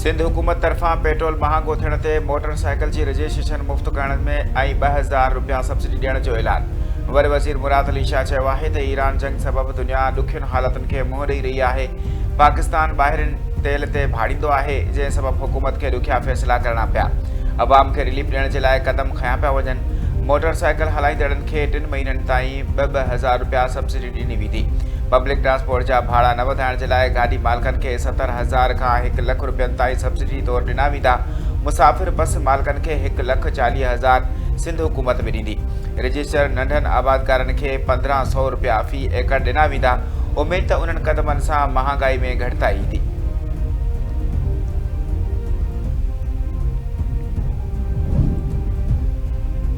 सिंध हुकूमत तरफां पेट्रोल महांगो थियण ते मोटरसाइकिल जी रजिस्ट्रेशन मुफ़्त करण में ऐं 2000 रुपया सब्सिडी ॾियण जो ऐलान। वरी वज़ीर मुराद अली शाह चयो आहे त ईरान जंग सबबि दुनिया ॾुखियुनि हालतुनि खे मुंहुं ॾेई रही आहे। पाकिस्तान ॿाहिरिनि तेल ते भाड़ींदो आहे, जंहिं सबबि हुकूमत खे ॾुखिया फ़ैसिला करणा पिया। अवाम खे रिलीफ ॾियण जे लाइ क़दम खयां पिया वञनि। मोटरसाइकिल हलाईंदड़नि खे 3 महीननि ताईं 2-2000 रुपया सब्सिडी ॾिनी वेंदी। पब्लिक ट्रांसपोर्ट जा भाड़ा न वधाइण जे लाइ गाॾी मालिकनि खे 70,000 खां 1 लख रुपयनि ताईं सब्सिडी तौरु ॾिना वेंदा। मुसाफ़िर बस मालिकनि खे 1,40,000 सिंध हुकूमत में ॾींदी। रजिस्टर नंढनि आबादकारनि खे 1500 रुपया फ़ी एकड़ ॾिना वेंदा। उमेद त उन्हनि क़दमनि सां महांगाई में घटिताई ईंदी।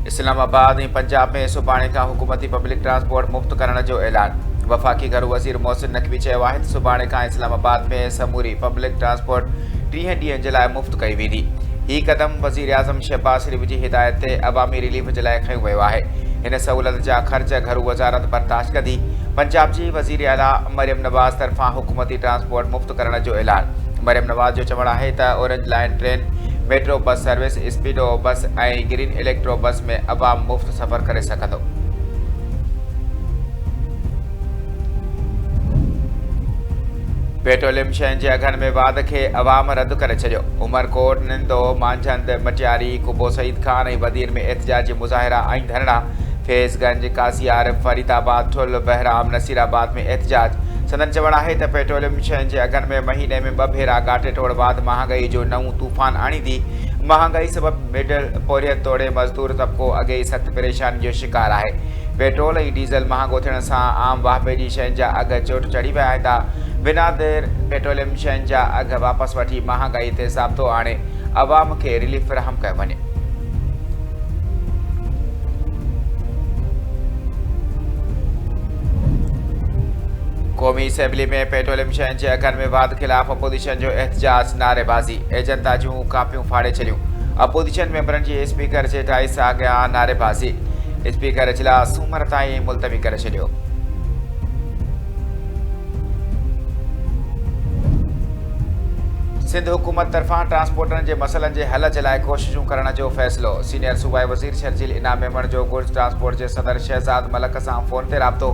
इस्लामाबाद ऐं पंजाब में सुभाणे खां हुकूमती पब्लिक ट्रांसपोर्ट मुफ़्त करण जो ऐलान। वफ़ाक़ी घरू वज़ीर मोहसिन नक़वी चयो आहे त सुभाणे खां इस्लामाबाद में समूरी पब्लिक ट्रांसपोर्ट 30 ॾींहंनि जे लाइ मुफ़्त कई वेंदी। हीउ क़दम वज़ीर आज़म शहबाज़ शरीफ़ जी हिदायत ते अवामी रिलीफ जे लाइ खयो वियो आहे। हिन सहूलियत जा ख़र्च घरू वज़ारत बर्दाश्त कंदी। पंजाब जी वज़ीर आला मरियम नवाज़ तरफ़ां हुकूमती ट्रांसपोर्ट मुफ़्त करण जो ऐलान। मरियम नवाज़ जो चवणु आहे त orange line train, metro bus service, speedo bus ऐं ग्रीन इलेक्ट्रो बस में अवाम मुफ़्त सफ़र करे सघंदो। पेट्रोलियम शयुनि जे अघनि में वाध खे अवाम रद्द करे छॾियो। उमरकोट, निंदो, मांझंद, मटियारी, कुबो सईद खान ऐं वदीर में एहतजाजी मुज़ाहिरा ऐं धरना। फैज़गंज, कासियार, फरीदाबाद, ठुल, बहराम, नसीराबाद में एहतजाज। संदन चवणु आहे त पेट्रोलियम शयुनि जे अघनि में महीने में 2 भेरा घाटे तोड़ बाद महांगाई जो नओं तूफ़ान आणींदी। महांगाई सबबि मिडल पोरियत तोड़े मज़दूर तबिको अॻे ई सख़्त परेशानी जो शिकार आहे। पेट्रोल ऐं डीज़ल महांगो थियण सां आम वाहपे जी शयुनि जा अघ चोट चढ़ी विया आहिनि। बिना देर पेट्रोलियम शयुनि जा अघ वापसि वठी महांगाई ते ज़ाब्तो आणे अवाम खे रिलीफ फ़राहम कयो वञे। क़ौमी असेंबली में पेट्रोलियम शयुनि जे अघनि में वाध ख़िलाफ़ अपोज़िशन जो एहतजाज, नारेबाज़ी। एजेंटा जूं कापियूं फाड़े छॾियूं। अपोज़िशन मेंबरनि जी स्पीकर जे टाइस अॻियां नारेबाज़ी। स्पीकर इजलास सूमर ताईं मुलतवी करे छॾियो। सिंध हुकूमत तरफ़ां ट्रांसपोर्टरनि जे मसइलनि जे हल जे लाइ कोशिशूं करण जो फ़ैसिलो। सीनियर सूबाई वज़ीर शर्जील इनाम मेमण जो गुड्स ट्रांसपोर्ट जे सदर शहज़ाद मलक सां फ़ोन ते राब्तो।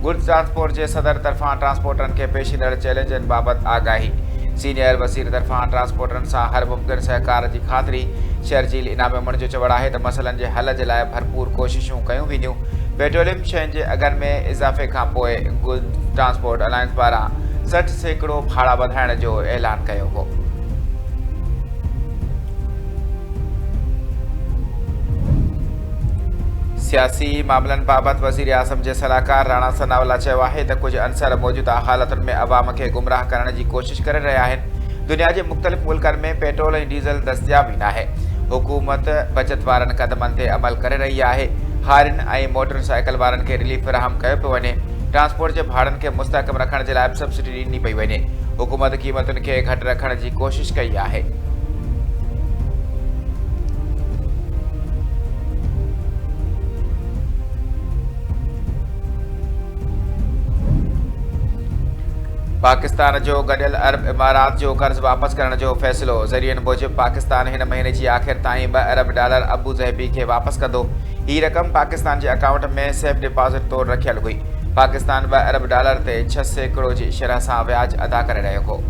गुड्स ट्रांसपोर्ट जे सदर तरफ़ां ट्रांसपोर्टरनि खे पेश ईंदड़ चैलेंजनि बाबति आगाही। सीनियर वज़ीर तरफ़ां ट्रांसपोर्टरनि सां हर मुमकिन सहकार जी ख़ातिरी। शर्जील इनाम मेमण जो चवणु आहे त मसइलनि जे हल जे लाइ भरपूर कोशिशूं कयूं वेंदियूं। पेट्रोलियम शयुनि जे अघनि में इज़ाफ़े खां पोइ गुड्स ट्रांसपोर्ट अलायंस पारां 60% भाड़ा वधाइण जो ऐलान कयो हो। सियासी मामलनि बाबति वज़ीर आज़म जे सलाहकार राणा सनावला चयो आहे त कुझु अंसर मौजूदा हालतुनि में अवाम खे गुमराह करण जी कोशिश करे रहिया आहिनि। दुनिया जे मुख़्तलिफ़ मुल्कनि में पेट्रोल ऐं डीज़ल दस्तियाब ई नाहे। हुकूमत बचत वारनि क़दमनि ते अमल करे रही आहे। हारियुनि ऐं मोटरसाइकिल वारनि खे रिलीफ फ़राहम कयो पियो वञे। ट्रांसपोर्ट जे भाड़नि खे मुस्तहकम रखण जे लाइ सब्सिडी ॾिनी पई वञे। हुकूमत क़ीमतुनि खे घटि रखण जी कोशिश कई आहे। पाकिस्तान जो गॾियल अरब इमारात जो कर्ज़ वापसि करण जो फ़ैसिलो। ज़रियनि मूजिबि पाकिस्तान हिन महीने जी आख़िर ताईं $2 अरब अबू ज़हबी खे वापसि कंदो। हीअ रक़म पाकिस्तान जे अकाउंट में सेफ डिपॉज़िट तौरु रखियल हुई। पाकिस्तान $2 अरब ते 6% जी शरह सां व्याज अदा करे रहियो हो।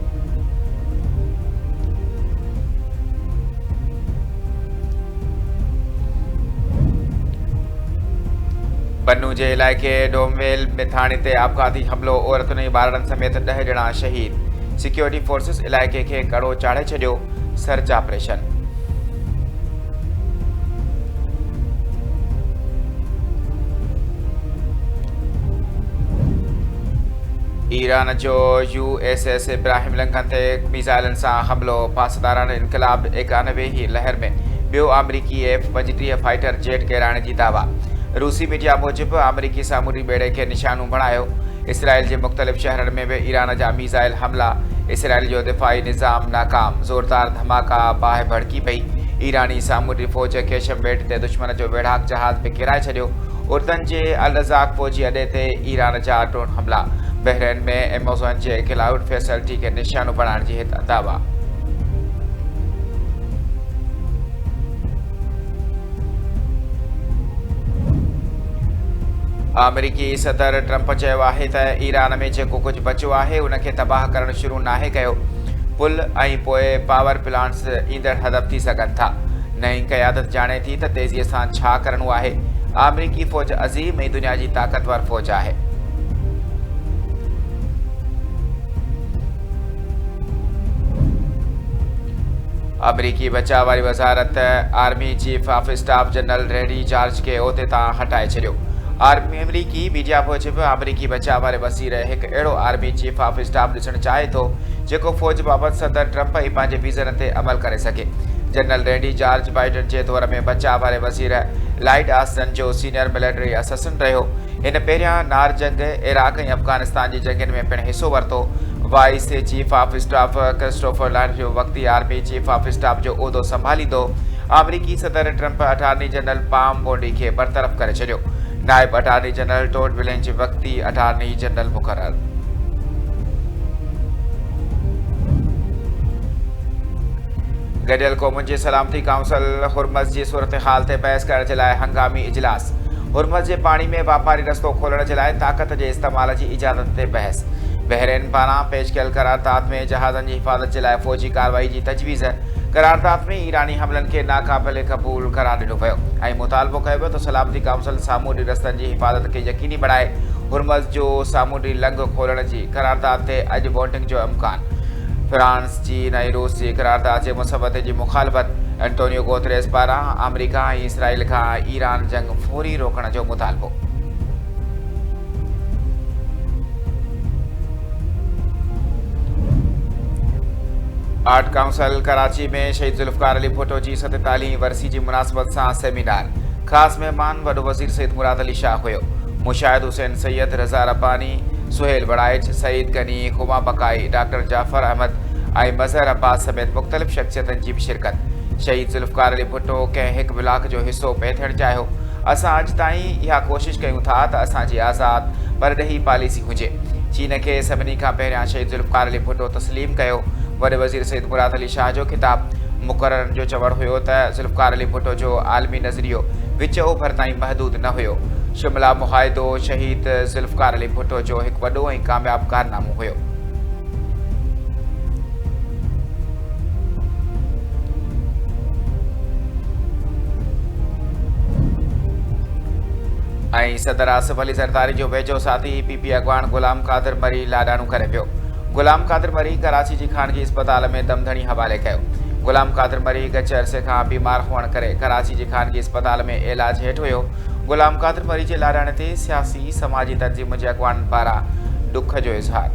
बन्नू जे इलाइक़े डोमवेल में थाणे ते आपघाती हमिलो। औरतुनि ऐं ॿारनि समेत 10 ॼणा शहीद। सिक्योरिटी फोर्सिस इलाइक़े खे कड़ो चाढ़े छॾियो। Search operation. ईरान जो USS इब्राहिम लिंकन ते मिसाइलनि सां हमिलो। पासदाराना इनक़लाब 91 लहर में ॿियो अमरीकी F-35 फाइटर जेट किराइण जी दावा। रूसी मीडिया मूजिबि अमरीकी सामूंडी बेड़े खे निशानो बणायो। इसराइल जे मुख़्तलिफ़ शहरनि में बि ईरान जा मिसाइल हमला। इसराइल जो दिफ़ाई निज़ाम नाकाम। ज़ोरदार धमाका, बाहि भड़की पई। ईरानी सामूंडी फ़ौज खे शमबेट ते दुश्मन जो बेड़ाक जहाज़ बि किराए छॾियो। उर्दन जे अल रज़ाक़ फ़ौजी अॾे ते ईरान जा ड्रोन हमला। बहरीन में एमेज़ॉन जे क्लाउड फैसिलिटी खे निशानो बणाइण जी दावा। अमेरिकी सदर ट्रंप चयो आहे त ईरान में जेको कुझु बचियो आहे उनखे तबाह करणु शुरू नाहे कयो। पुल ऐं पोइ पावर प्लांट्स ईंदड़ हदफ़ थी सघनि था। नई क़यादत ॼाणे थी त तेज़ीअ सां छा करणो आहे। अमेरिकी फ़ौज अज़ीम ऐं दुनिया जी ताक़तवर फ़ौज आहे। अमरीकी बचाव वारी वज़ारत army chief of staff general Randy George खे उहिदे तां हटाए छॾियो। अमरीकी मीडिया मूजिब अमरीकी बचाव वारे वज़ीर हिकु अहिड़ो आर्मी चीफ ऑफ स्टाफ ॾिसणु चाहे थो जेको फ़ौज बाबति सदर ट्रंप ऐं पंहिंजे विज़न ते अमल करे सघे। जनरल रेडी जॉर्ज बाइडन जे दौर में बचाव वारे वज़ीर लाइड ऑस्टन जो सीनियर मिलिटरी असिस्टेंट रहियो। हिन पहिरियां नार जंग, इराक ऐं अफ़गानिस्तान जी जंगनि में पिणु हिसो वरितो। Vice chief of staff Christopher Land जो वक़्ती आर्मी चीफ ऑफ स्टाफ जो उहिदो संभालींदो। अमरीकी सदर Trump attorney general Pam Bondi खे बरतरफ़ करे छॾियो। नायब अटॉर्नी जनरल टोड विलेंज वक़्ती अटॉर्नी जनरल मुक़रर। गॾियल क़ौमुनि जी सलामती काउंसिल हुरमज़ जी सूरत हाल ते बहस करण जे लाइ हंगामी इजलास। हुरमज़ जे पाणी में वापारी रस्तो खोलण जे लाइ ताक़त जे इस्तेमाल जी इजाज़त ते बहस। बहरेन पारां पेश कयल करारदाद में जहाज़नि जी हिफ़ाज़त जे लाइ फ़ौजी कार्रवाई जी तजवीज़। करारदाद में ईरानी हमलनि खे नाक़ाबिल क़बूल करार ॾिनो वियो ऐं मुतालबो कयो वियो त सलामती काउंसिल सामूंडी रस्तनि जी हिफ़ाज़त खे यकीनी बणाए। हुरमज़ जो सामूंडी लंघ खोलण जी करारदाद ते अॼु वोटिंग जो इम्कान। फ्रांस, चीन ऐं रूस जी करारदाद जे मुसवदे जी मुखालफ़त। एंटोनियो गुतेरेस पारां अमरीका ऐं इसराइल खां ईरान जंग फौरी रोकण जो मुतालबो। आर्ट काउंसिल कराची में शहीद ज़ुल्फ़िकार अली भुट्टो जी 47वीं वरसी जी मुनासिबत सां सेमिनार। ख़ासि महिमान वॾो वज़ीर सईद मुराद अली शाह हुयो। मुशाहिद हुसैन सैयद, रज़ा रब्बानी, सुहेल बड़ाइच, सईद गनी, हुमा बकाई, डॉक्टर जाफ़र अहमद ऐं मज़हर अब्बास समेत मुख़्तलिफ़ शख़्सियतनि जी बि शिरकत। शहीद ज़ुल्फ़िकार अली भुट्टो कंहिं हिकु ब्लॉक जो हिसो पिए थियणु चाहियो। असां अॼु ताईं इहा कोशिशि कयूं था त असांजी आज़ाद परॾेही पॉलिसी हुजे। चीन खे सभिनी खां पहिरियां शहीद ज़ुल्फ़िकार अली भुट्टो तस्लीम कयो। वॾे वज़ीर सईद मुराद अली शाह जो ख़िताब। मुक़ररनि जो चवणु हुयो त ज़ुल्फ़िकार अली भुट्टो जो आलमी नज़रियो विच ओभर ताईं महदूद न हुयो। शिमला मुआहिदो शहीद ज़ुल्फ़िकार अली भुट्टो जो हिकु वॾो ऐं कामयाबु कारनामो हुयो। ऐं सदर आसिफ अली ज़रदारी जो वेझो साथी पीपी अॻवान ग़ुलाम क़ादिर मरी लाॾाणो करे पियो। ग़ुलाम क़ादिर मरी कराची जी ख़ानगी इस्पताल में दमधणी हवाले कयो। ग़ुलाम क़ादिर मरी गच अरसे खां बीमार हुअण करे कराची जी ख़ानगी इस्पताल में इलाज हेठि हुयो। ग़ुलाम क़ादिर मरी जे लाॾाणे ते सियासी समाजी तंज़ीमुनि जे अॻवाननि पारां ॾुख जो इज़हार।